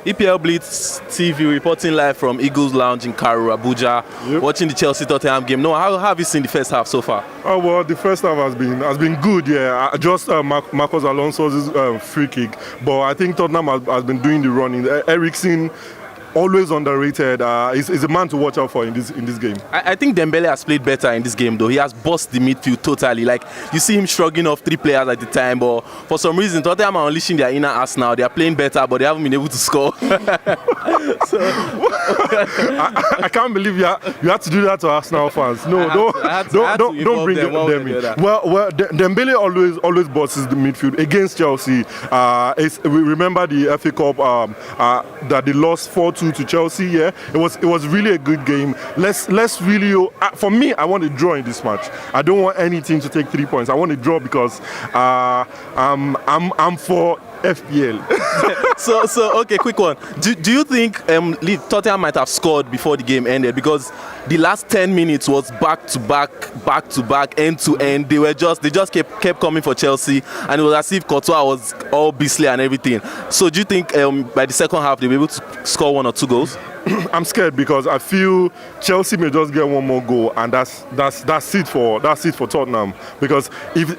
EPL Blitz TV reporting live from Eagles Lounge in Cairo, Abuja. Yep. Watching the Chelsea-Tottenham game. Noah, how have you seen the first half so far? Oh well, the first half has been good. Yeah, just Marcos Alonso's free kick, but I think Tottenham has been doing the running. Eriksen, always underrated. He's a man to watch out for in this game. I think Dembele has played better in this game though. He has bossed the midfield totally. Like you see him shrugging off 3 players at the time, but for some reason Tottenham are unleashing their inner ass now. They are playing better, but they haven't been able to score. So, I can't believe you had to do that to Arsenal fans. No, don't bring them in. Well, Dembele always bosses the midfield against Chelsea. We remember the FA Cup that they lost 4-2 to Chelsea. Yeah, it was really a good game. Let's really. For me, I want to draw in this match. I don't want any team to take 3 points. I want to draw because I'm for FPL. so okay, quick one. Do you think Tottenham might have scored before the game ended? Because the last 10 minutes was back to back, end to end. They just kept coming for Chelsea, and it was as if Courtois was all beastly and everything. So do you think by the second half they'll be able to score 1 or 2 goals? I'm scared because I feel Chelsea may just get 1 more goal, and that's it for Tottenham. Because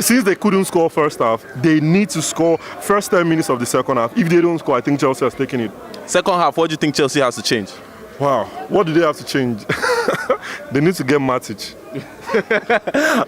since they couldn't score first half, they need to score first 10 minutes of the second half. If they don't score, I think Chelsea has taken it. Second half, what do you think Chelsea has to change? Wow, what do they have to change? They need to get Matic.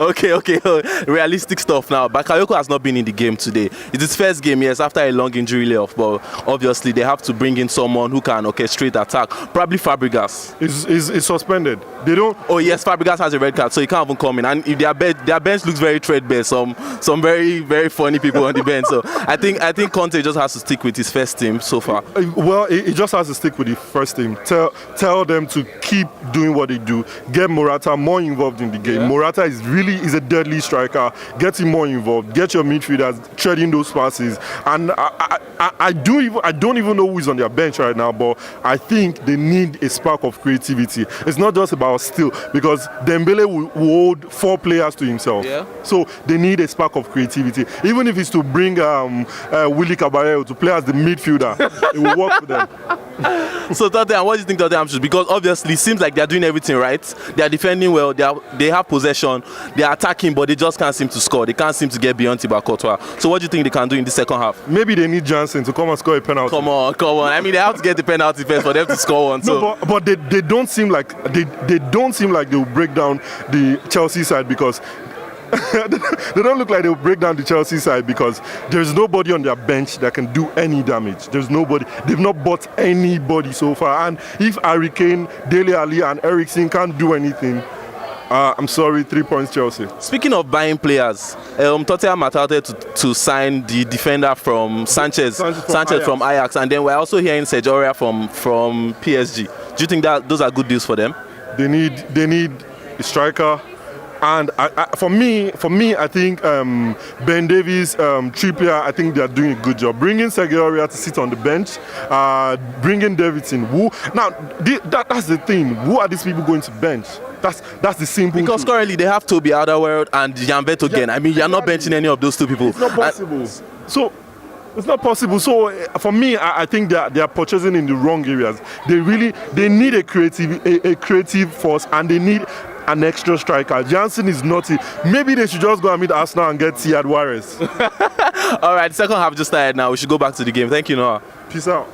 Okay. Realistic stuff now. Bakayoko has not been in the game today. It's his first game, yes, after a long injury layoff. But obviously, they have to bring in someone who can orchestrate attack. Probably Fabregas. Is suspended. They don't. Oh yes, Fabregas has a red card, so he can't even come in. And if their bench looks very threadbare, some very very funny people on the bench. So I think Conte just has to stick with his first team so far. Well, he just has to stick with the first team. Tell them to keep doing what they do. Get Morata more involved in the game. Yeah. Morata is a deadly striker. Get him more involved. Get your midfielders treading those passes. And I don't even know who is on their bench right now, but I think they need a spark of creativity. It's not just about skill, because Dembele will hold 4 players to himself. Yeah. So they need a spark of creativity. Even if it's to bring Willy Caballero to play as the midfielder, it will work for them. So Tottenham, what do you think Tottenham should? Because obviously it seems like they are doing everything right. They are defending well. They have possession. They are attacking, but they just can't seem to score. They can't seem to get beyond Thibaut Courtois. So what do you think they can do in the second half? Maybe they need Jansen to come and score a penalty. Come on. I mean, they have to get the penalty first for them to score one. So. No, but they don't seem like they will break down the Chelsea side, because they don't look like they'll break down the Chelsea side, because there's nobody on their bench that can do any damage. There's nobody. They've not bought anybody so far. And if Harry Kane, Dele Alli and Eriksen can't do anything, I'm sorry, 3 points Chelsea. Speaking of buying players, Tottenham attempted to sign the defender from Sanchez from Ajax, and then we're also hearing Sergio Aurier from PSG. Do you think that those are good deals for them? They need a striker. And for me, I think Ben Davies, Trippier, I think they are doing a good job. Bringing Sergio Aurier to sit on the bench, bringing Davidson. That's the thing. Who are these people going to bench? That's the simple. Because currently they have Toby Alderweireld and Jan Vertonghen. Yeah, I mean, you're not benching any of those 2 people. It's not possible. It's not possible. So for me, I think they are purchasing in the wrong areas. They need a creative force, and they need an extra striker. Jansen is not it. Maybe they should just go and meet Arsenal and get Riyad Mahrez. All right, second half just started now. We should go back to the game. Thank you, Noah. Peace out.